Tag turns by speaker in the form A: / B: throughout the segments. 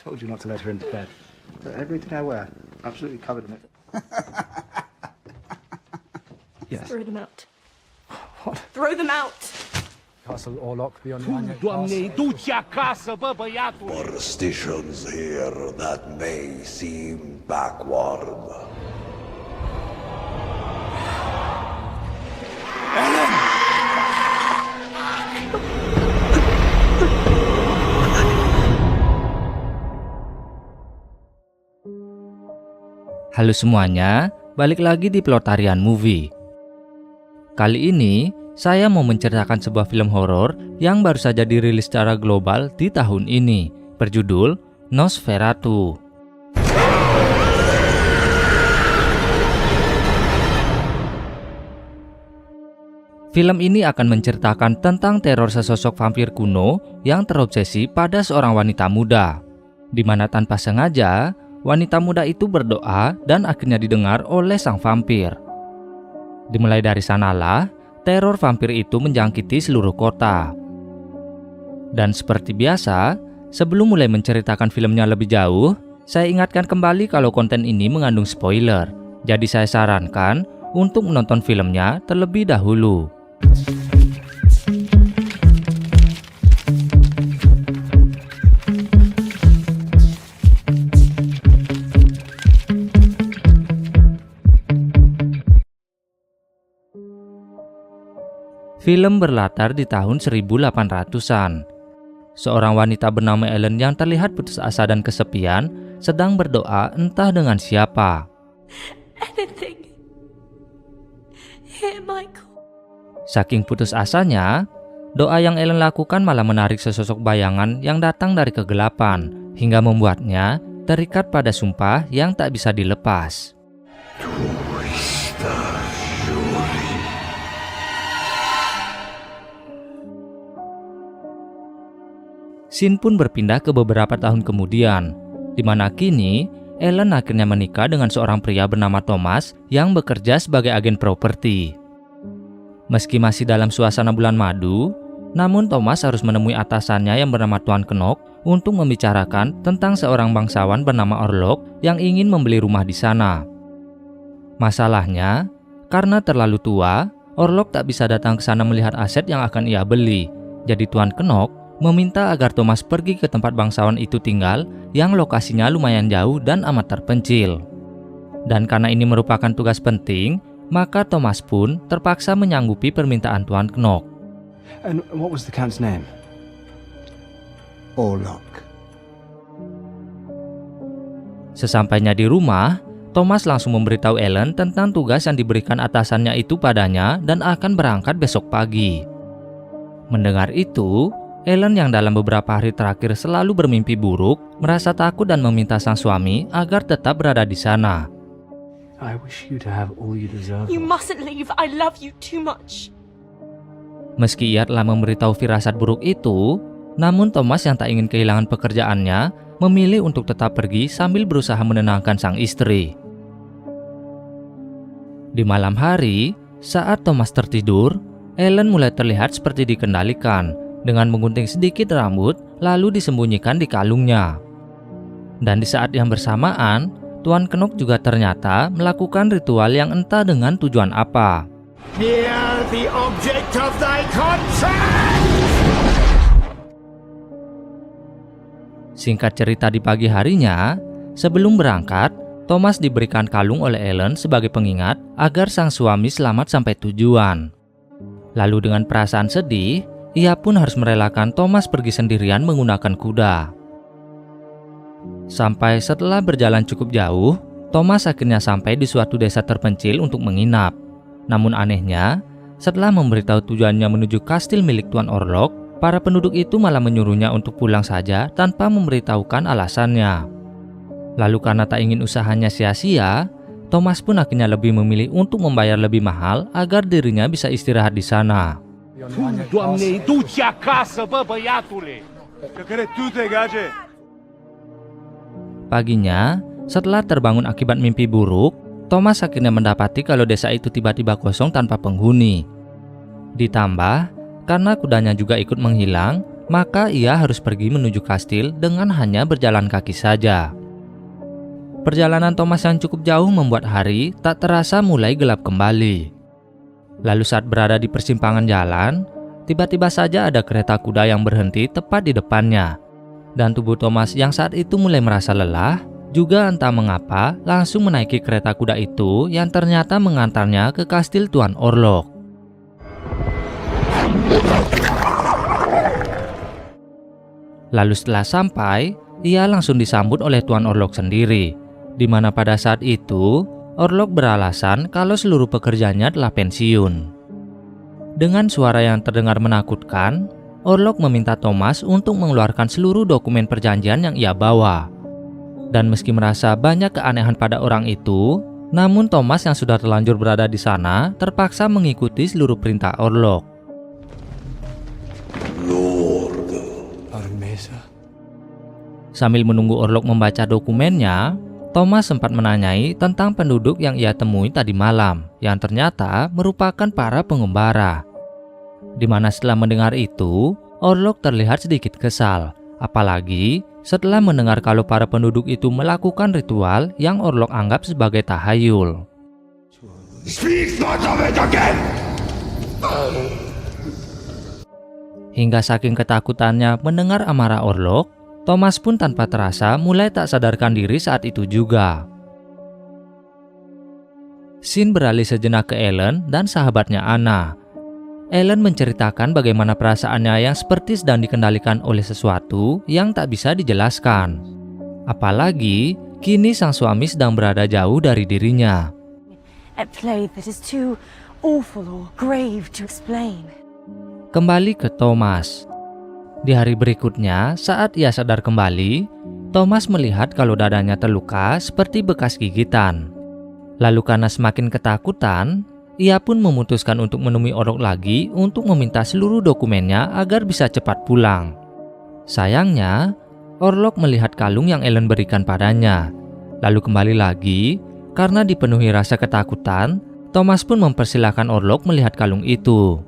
A: Told you not to let her into bed. But everything I wear, absolutely covered in it. Yes.
B: Throw them out.
A: What?
B: Throw them out!
A: Castle Orlok beyond the
C: Doamne, du-te acasă, bă, băiatul!
D: Superstitions here that may seem backward.
E: Halo semuanya, balik lagi di Plotarian Movie. Kali ini, saya mau menceritakan sebuah film horor yang baru saja dirilis secara global di tahun ini, berjudul Nosferatu. Film ini akan menceritakan tentang teror sesosok vampir kuno yang terobsesi pada seorang wanita muda, di mana tanpa sengaja, wanita muda itu berdoa dan akhirnya didengar oleh sang vampir. Dimulai dari sanalah, teror vampir itu menjangkiti seluruh kota. Dan seperti biasa, sebelum mulai menceritakan filmnya lebih jauh, saya ingatkan kembali kalau konten ini mengandung spoiler. Jadi saya sarankan untuk menonton filmnya terlebih dahulu. Film berlatar di tahun 1800-an. Seorang wanita bernama Ellen yang terlihat putus asa dan kesepian sedang berdoa entah dengan siapa.
B: Anything. Hear my call.
E: Saking putus asanya, doa yang Ellen lakukan malah menarik sesosok bayangan yang datang dari kegelapan hingga membuatnya terikat pada sumpah yang tak bisa dilepas. Scene pun berpindah ke beberapa tahun kemudian, di mana kini Ellen akhirnya menikah dengan seorang pria bernama Thomas yang bekerja sebagai agen properti. Meski masih dalam suasana bulan madu, namun Thomas harus menemui atasannya yang bernama Tuan Knock untuk membicarakan tentang seorang bangsawan bernama Orlok yang ingin membeli rumah di sana. Masalahnya, karena terlalu tua, Orlok tak bisa datang ke sana melihat aset yang akan ia beli. Jadi Tuan Knock meminta agar Thomas pergi ke tempat bangsawan itu tinggal yang lokasinya lumayan jauh dan amat terpencil. Dan karena ini merupakan tugas penting, maka Thomas pun terpaksa menyanggupi permintaan Tuan Knock.
A: And what was the Count's name? Orlok.
E: Sesampainya di rumah, Thomas langsung memberitahu Ellen tentang tugas yang diberikan atasannya itu padanya dan akan berangkat besok pagi. Mendengar itu, Ellen yang dalam beberapa hari terakhir selalu bermimpi buruk, merasa takut dan meminta sang suami agar tetap berada di sana.
A: I wish you to have all you deserve.
B: You mustn't leave. I love you too much.
E: Meski ia telah memberitahu firasat buruk itu, namun Thomas yang tak ingin kehilangan pekerjaannya, memilih untuk tetap pergi sambil berusaha menenangkan sang istri. Di malam hari, saat Thomas tertidur, Ellen mulai terlihat seperti dikendalikan, dengan menggunting sedikit rambut lalu disembunyikan di kalungnya. Dan di saat yang bersamaan, Tuan Knock juga ternyata melakukan ritual yang entah dengan tujuan apa.
C: Near the object of thy contract!
E: Singkat cerita, di pagi harinya, sebelum berangkat, Thomas diberikan kalung oleh Ellen sebagai pengingat agar sang suami selamat sampai tujuan. Lalu dengan perasaan sedih, ia pun harus merelakan Thomas pergi sendirian menggunakan kuda. Sampai setelah berjalan cukup jauh, Thomas akhirnya sampai di suatu desa terpencil untuk menginap. Namun anehnya, setelah memberitahu tujuannya menuju kastil milik Tuan Orlok, para penduduk itu malah menyuruhnya untuk pulang saja tanpa memberitahukan alasannya. Lalu karena tak ingin usahanya sia-sia, Thomas pun akhirnya lebih memilih untuk membayar lebih mahal agar dirinya bisa istirahat di sana.
C: Doamne, du-te acasă, bă, băiatule!
E: Paginya, setelah terbangun akibat mimpi buruk, Thomas akhirnya mendapati kalau desa itu tiba-tiba kosong tanpa penghuni. Ditambah, karena kudanya juga ikut menghilang, maka ia harus pergi menuju kastil dengan hanya berjalan kaki saja. Perjalanan Thomas yang cukup jauh membuat hari tak terasa mulai gelap kembali. Lalu saat berada di persimpangan jalan, tiba-tiba saja ada kereta kuda yang berhenti tepat di depannya. Dan tubuh Thomas yang saat itu mulai merasa lelah, juga entah mengapa langsung menaiki kereta kuda itu yang ternyata mengantarnya ke kastil Tuan Orlok. Lalu setelah sampai, ia langsung disambut oleh Tuan Orlok sendiri, di mana pada saat itu Orlok beralasan kalau seluruh pekerjanya telah pensiun. Dengan suara yang terdengar menakutkan, Orlok meminta Thomas untuk mengeluarkan seluruh dokumen perjanjian yang ia bawa. Dan meski merasa banyak keanehan pada orang itu, namun Thomas yang sudah terlanjur berada di sana terpaksa mengikuti seluruh perintah Orlok.
D: Lord.
A: Armesa.
E: Sambil menunggu Orlok membaca dokumennya, Thomas sempat menanyai tentang penduduk yang ia temui tadi malam, yang ternyata merupakan para pengembara. Di mana setelah mendengar itu, Orlok terlihat sedikit kesal, apalagi setelah mendengar kalau para penduduk itu melakukan ritual yang Orlok anggap sebagai tahayul.
D: Speak not of it again!
E: Hingga saking ketakutannya mendengar amarah Orlok, Thomas pun tanpa terasa mulai tak sadarkan diri saat itu juga. Scene beralih sejenak ke Ellen dan sahabatnya Anna. Ellen menceritakan bagaimana perasaannya yang seperti sedang dikendalikan oleh sesuatu yang tak bisa dijelaskan. Apalagi, kini sang suami sedang berada jauh dari dirinya.
F: At play that is too awful or grave to explain.
E: Kembali ke Thomas. Di hari berikutnya, saat ia sadar kembali, Thomas melihat kalau dadanya terluka seperti bekas gigitan. Lalu karena semakin ketakutan, ia pun memutuskan untuk menemui Orlok lagi untuk meminta seluruh dokumennya agar bisa cepat pulang. Sayangnya, Orlok melihat kalung yang Ellen berikan padanya. Lalu kembali lagi, karena dipenuhi rasa ketakutan, Thomas pun mempersilahkan Orlok melihat kalung itu.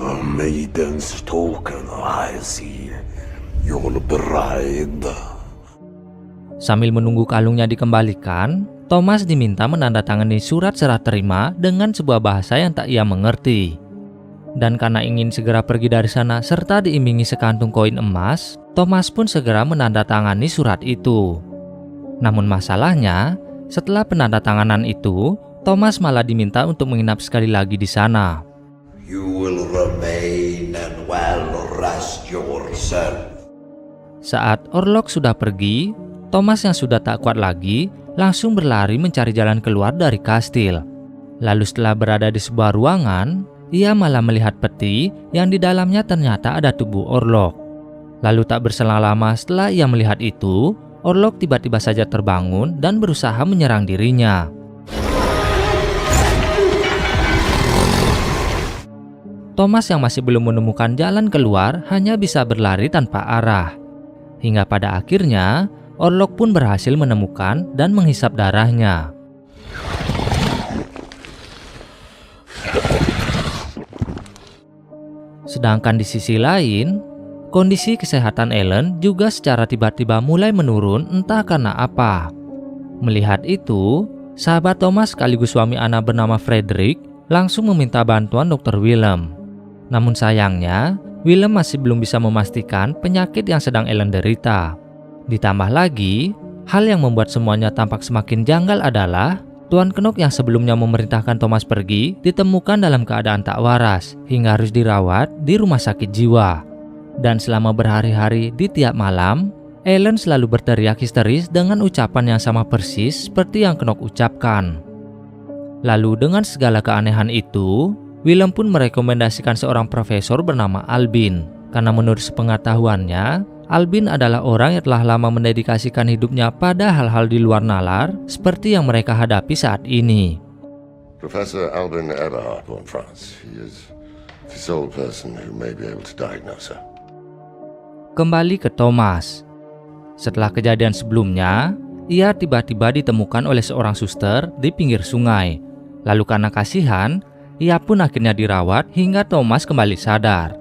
D: A maiden's token, I see. Your bride.
E: Sambil menunggu kalungnya dikembalikan, Thomas diminta menandatangani surat serah terima dengan sebuah bahasa yang tak ia mengerti. Dan karena ingin segera pergi dari sana serta diimbangi sekantung koin emas, Thomas pun segera menandatangani surat itu. Namun masalahnya, setelah penandatanganan itu, Thomas malah diminta untuk menginap sekali lagi di sana.
D: You will remain and well rest yourself.
E: Saat Orlok sudah pergi, Thomas yang sudah tak kuat lagi langsung berlari mencari jalan keluar dari kastil. Lalu setelah berada di sebuah ruangan, ia malah melihat peti yang di dalamnya ternyata ada tubuh Orlok. Lalu tak berselang lama setelah ia melihat itu, Orlok tiba-tiba saja terbangun dan berusaha menyerang dirinya. Thomas yang masih belum menemukan jalan keluar hanya bisa berlari tanpa arah. Hingga pada akhirnya, Orlok pun berhasil menemukan dan menghisap darahnya. Sedangkan di sisi lain, kondisi kesehatan Ellen juga secara tiba-tiba mulai menurun entah karena apa. Melihat itu, sahabat Thomas sekaligus suami Anna bernama Frederick langsung meminta bantuan Dr. Willem. Namun sayangnya, Willem masih belum bisa memastikan penyakit yang sedang Ellen derita. Ditambah lagi, hal yang membuat semuanya tampak semakin janggal adalah Tuan Knock yang sebelumnya memerintahkan Thomas pergi ditemukan dalam keadaan tak waras hingga harus dirawat di rumah sakit jiwa. Dan selama berhari-hari di tiap malam, Ellen selalu berteriak histeris dengan ucapan yang sama persis seperti yang Knock ucapkan. Lalu dengan segala keanehan itu, Willem pun merekomendasikan seorang profesor bernama Albin. Karena menurut sepengetahuannya, Albin adalah orang yang telah lama mendedikasikan hidupnya pada hal-hal di luar nalar seperti yang mereka hadapi saat ini.
G: Professor Albin Eberhard born France. He is the sole person who may be able to diagnose her.
E: Kembali ke Thomas. Setelah kejadian sebelumnya, ia tiba-tiba ditemukan oleh seorang suster di pinggir sungai. Lalu karena kasihan, ia pun akhirnya dirawat hingga Thomas kembali sadar.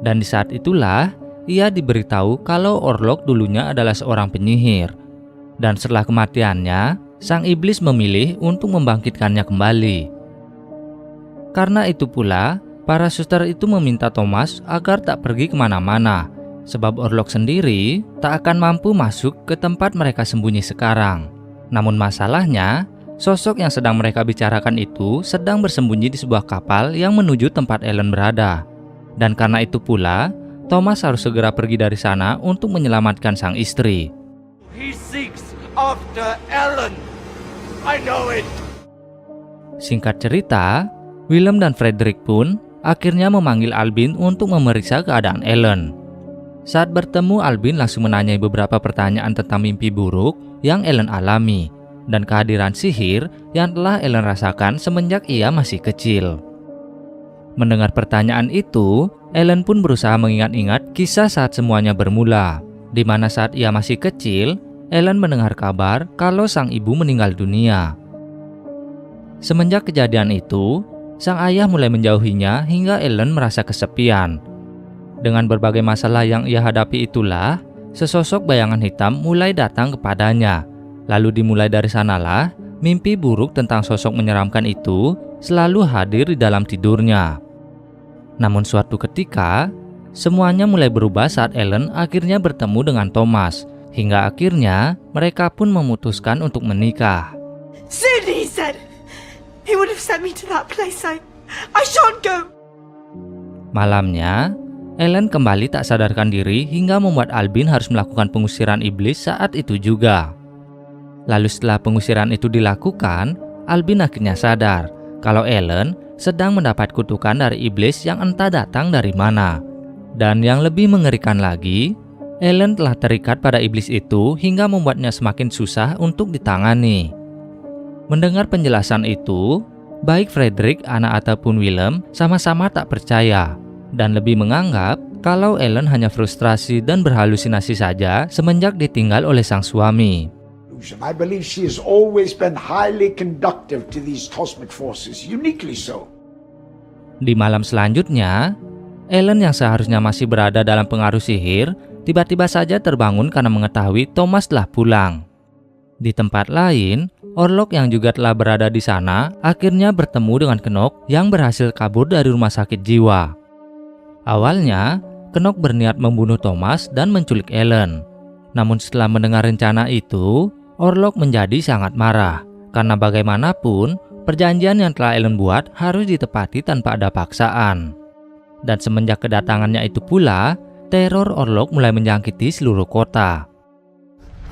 E: Dan di saat itulah ia diberitahu kalau Orlok dulunya adalah seorang penyihir. Dan setelah kematiannya, sang iblis memilih untuk membangkitkannya kembali. Karena itu pula, para suster itu meminta Thomas agar tak pergi kemana-mana, sebab Orlok sendiri tak akan mampu masuk ke tempat mereka sembunyi sekarang. Namun masalahnya, sosok yang sedang mereka bicarakan itu sedang bersembunyi di sebuah kapal yang menuju tempat Ellen berada. Dan karena itu pula, Thomas harus segera pergi dari sana untuk menyelamatkan sang istri.
C: He seeks after Ellen. I know it.
E: Singkat cerita, Willem dan Frederick pun akhirnya memanggil Albin untuk memeriksa keadaan Ellen. Saat bertemu, Albin langsung menanyai beberapa pertanyaan tentang mimpi buruk yang Ellen alami dan kehadiran sihir yang telah Ellen rasakan semenjak ia masih kecil. Mendengar pertanyaan itu, Ellen pun berusaha mengingat-ingat kisah saat semuanya bermula, di mana saat ia masih kecil, Ellen mendengar kabar kalau sang ibu meninggal dunia. Semenjak kejadian itu, sang ayah mulai menjauhinya hingga Ellen merasa kesepian. Dengan berbagai masalah yang ia hadapi itulah, sesosok bayangan hitam mulai datang kepadanya. Lalu dimulai dari sanalah, mimpi buruk tentang sosok menyeramkan itu selalu hadir di dalam tidurnya. Namun suatu ketika, semuanya mulai berubah saat Ellen akhirnya bertemu dengan Thomas, hingga akhirnya mereka pun memutuskan untuk menikah.
B: Soon he said he would have sent me to that place. I shan't go.
E: Malamnya, Ellen kembali tak sadarkan diri hingga membuat Albin harus melakukan pengusiran iblis saat itu juga. Lalu setelah pengusiran itu dilakukan, Albin akhirnya sadar kalau Ellen sedang mendapat kutukan dari iblis yang entah datang dari mana. Dan yang lebih mengerikan lagi, Ellen telah terikat pada iblis itu hingga membuatnya semakin susah untuk ditangani. Mendengar penjelasan itu, baik Frederick, Anna ataupun Willem sama-sama tak percaya dan lebih menganggap kalau Ellen hanya frustrasi dan berhalusinasi saja semenjak ditinggal oleh sang suami.
C: I believe she has always been highly conductive to these cosmic forces, uniquely so.
E: Di malam selanjutnya, Ellen yang seharusnya masih berada dalam pengaruh sihir, tiba-tiba saja terbangun karena mengetahui Thomas telah pulang. Di tempat lain, Orlok yang juga telah berada di sana akhirnya bertemu dengan Knock yang berhasil kabur dari rumah sakit jiwa. Awalnya, Knock berniat membunuh Thomas dan menculik Ellen. Namun setelah mendengar rencana itu, Orlok menjadi sangat marah karena bagaimanapun perjanjian yang telah Ellen buat harus ditepati tanpa ada paksaan. Dan semenjak kedatangannya itu pula, teror Orlok mulai menjangkiti seluruh kota.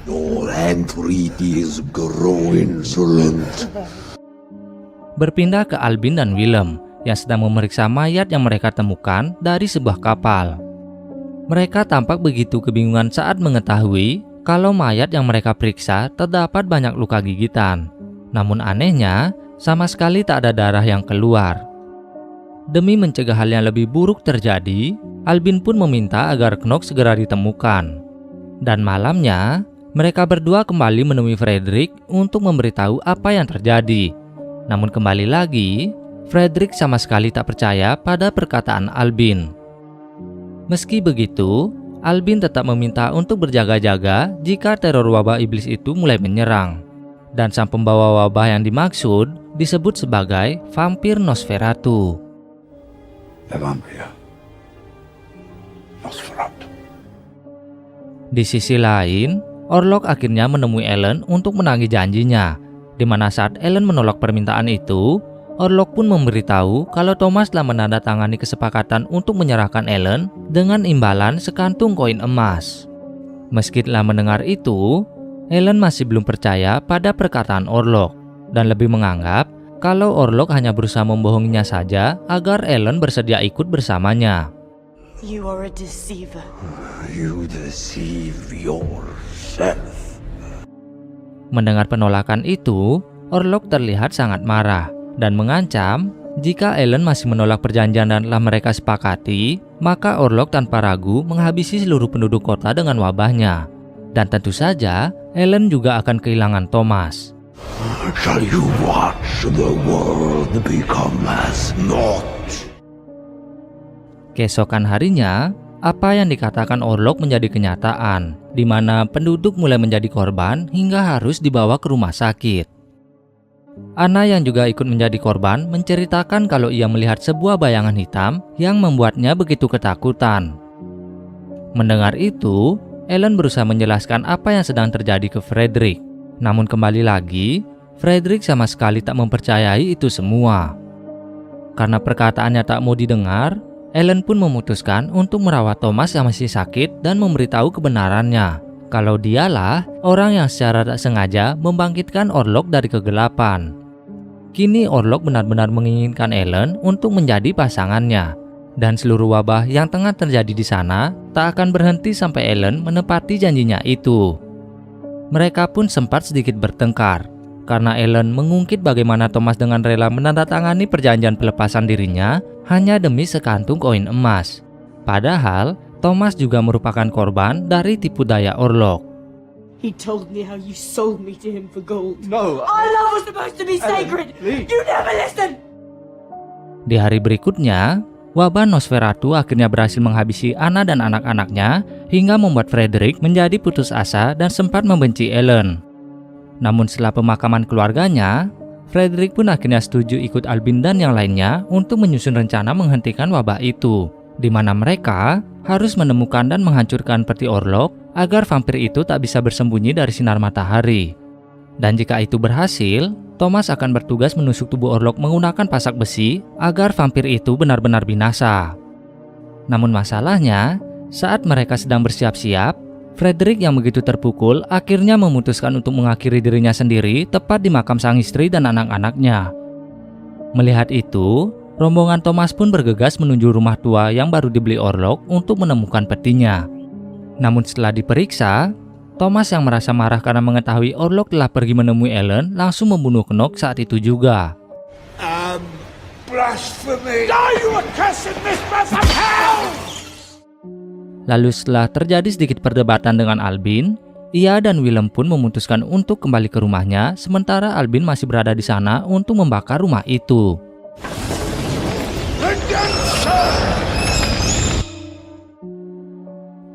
D: Your entreaties grow insolent.
E: Berpindah ke Albin dan Willem yang sedang memeriksa mayat yang mereka temukan dari sebuah kapal. Mereka tampak begitu kebingungan saat mengetahui kalau mayat yang mereka periksa terdapat banyak luka gigitan. Namun anehnya, sama sekali tak ada darah yang keluar. Demi mencegah hal yang lebih buruk terjadi, Albin pun meminta agar Knock segera ditemukan. Dan malamnya, mereka berdua kembali menemui Frederick untuk memberitahu apa yang terjadi. Namun kembali lagi, Frederick sama sekali tak percaya pada perkataan Albin. Meski begitu, Albin tetap meminta untuk berjaga-jaga jika teror wabah iblis itu mulai menyerang. Dan sang pembawa wabah yang dimaksud disebut sebagai vampir Nosferatu.
D: The vampire. Nosferatu.
E: Di sisi lain, Orlok akhirnya menemui Ellen untuk menagih janjinya, di mana saat Ellen menolak permintaan itu, Orlok pun memberitahu kalau Thomas telah menandatangani kesepakatan untuk menyerahkan Ellen dengan imbalan sekantung koin emas. Meski telah mendengar itu, Ellen masih belum percaya pada perkataan Orlok dan lebih menganggap kalau Orlok hanya berusaha membohonginya saja agar Ellen bersedia ikut bersamanya.
F: You are a deceiver.
D: You deceive yourself.
E: Mendengar penolakan itu, Orlok terlihat sangat marah dan mengancam jika Ellen masih menolak perjanjian dan telah mereka sepakati, maka Orlok tanpa ragu menghabisi seluruh penduduk kota dengan wabahnya. Dan tentu saja, Ellen juga akan kehilangan Thomas.
D: Shall you watch the world become as naught?
E: Keesokan harinya, apa yang dikatakan Orlok menjadi kenyataan, di mana penduduk mulai menjadi korban hingga harus dibawa ke rumah sakit. Anna yang juga ikut menjadi korban menceritakan kalau ia melihat sebuah bayangan hitam yang membuatnya begitu ketakutan. Mendengar itu, Ellen berusaha menjelaskan apa yang sedang terjadi ke Frederick. Namun kembali lagi, Frederick sama sekali tak mempercayai itu semua. Karena perkataannya tak mau didengar, Ellen pun memutuskan untuk merawat Thomas yang masih sakit dan memberitahu kebenarannya, kalau dialah orang yang secara tak sengaja membangkitkan Orlok dari kegelapan. Kini Orlok benar-benar menginginkan Ellen untuk menjadi pasangannya, dan seluruh wabah yang tengah terjadi di sana tak akan berhenti sampai Ellen menepati janjinya itu. Mereka pun sempat sedikit bertengkar, karena Ellen mengungkit bagaimana Thomas dengan rela menandatangani perjanjian pelepasan dirinya hanya demi sekantung koin emas. Padahal, Thomas juga merupakan korban dari tipu daya Orlok.
B: He told me how you sold me to him for gold.
A: No,
B: Our love was supposed to be sacred.
A: please.
B: You never listened.
E: Di hari berikutnya, wabah Nosferatu akhirnya berhasil menghabisi Anna dan anak-anaknya hingga membuat Frederick menjadi putus asa dan sempat membenci Ellen. Namun setelah pemakaman keluarganya, Frederick pun akhirnya setuju ikut Albin dan yang lainnya untuk menyusun rencana menghentikan wabah itu, di mana mereka harus menemukan dan menghancurkan peti Orlok agar vampir itu tak bisa bersembunyi dari sinar matahari. Dan jika itu berhasil, Thomas akan bertugas menusuk tubuh Orlok menggunakan pasak besi agar vampir itu benar-benar binasa. Namun masalahnya, saat mereka sedang bersiap-siap, Frederick yang begitu terpukul akhirnya memutuskan untuk mengakhiri dirinya sendiri tepat di makam sang istri dan anak-anaknya. Melihat itu, rombongan Thomas pun bergegas menuju rumah tua yang baru dibeli Orlok untuk menemukan petinya. Namun setelah diperiksa, Thomas yang merasa marah karena mengetahui Orlok telah pergi menemui Ellen langsung membunuh Knock saat itu juga.
C: Blasphemy! Die, you accursed mistress of hell!
E: Lalu setelah terjadi sedikit perdebatan dengan Albin, ia dan Willem pun memutuskan untuk kembali ke rumahnya sementara Albin masih berada di sana untuk membakar rumah itu.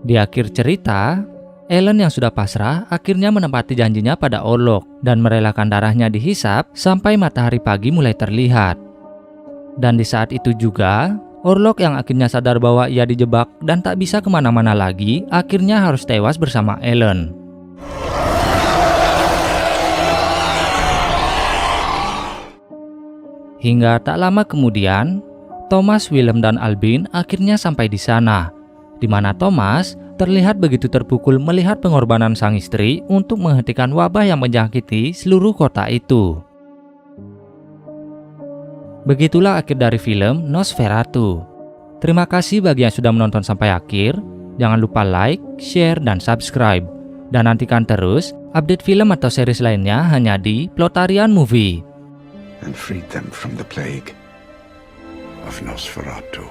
E: Di akhir cerita, Ellen yang sudah pasrah akhirnya menepati janjinya pada Orlok dan merelakan darahnya dihisap sampai matahari pagi mulai terlihat. Dan di saat itu juga, Orlok yang akhirnya sadar bahwa ia dijebak dan tak bisa kemana-mana lagi, akhirnya harus tewas bersama Ellen. Hingga tak lama kemudian, Thomas, Willem, dan Albin akhirnya sampai di sana, di mana Thomas terlihat begitu terpukul melihat pengorbanan sang istri untuk menghentikan wabah yang menjangkiti seluruh kota itu. Begitulah akhir dari film Nosferatu. Terima kasih bagi yang sudah menonton sampai akhir. Jangan lupa like, share, dan subscribe. Dan nantikan terus update film atau series lainnya hanya di Plotarian Movie.
D: And freed them from the plague of Nosferatu.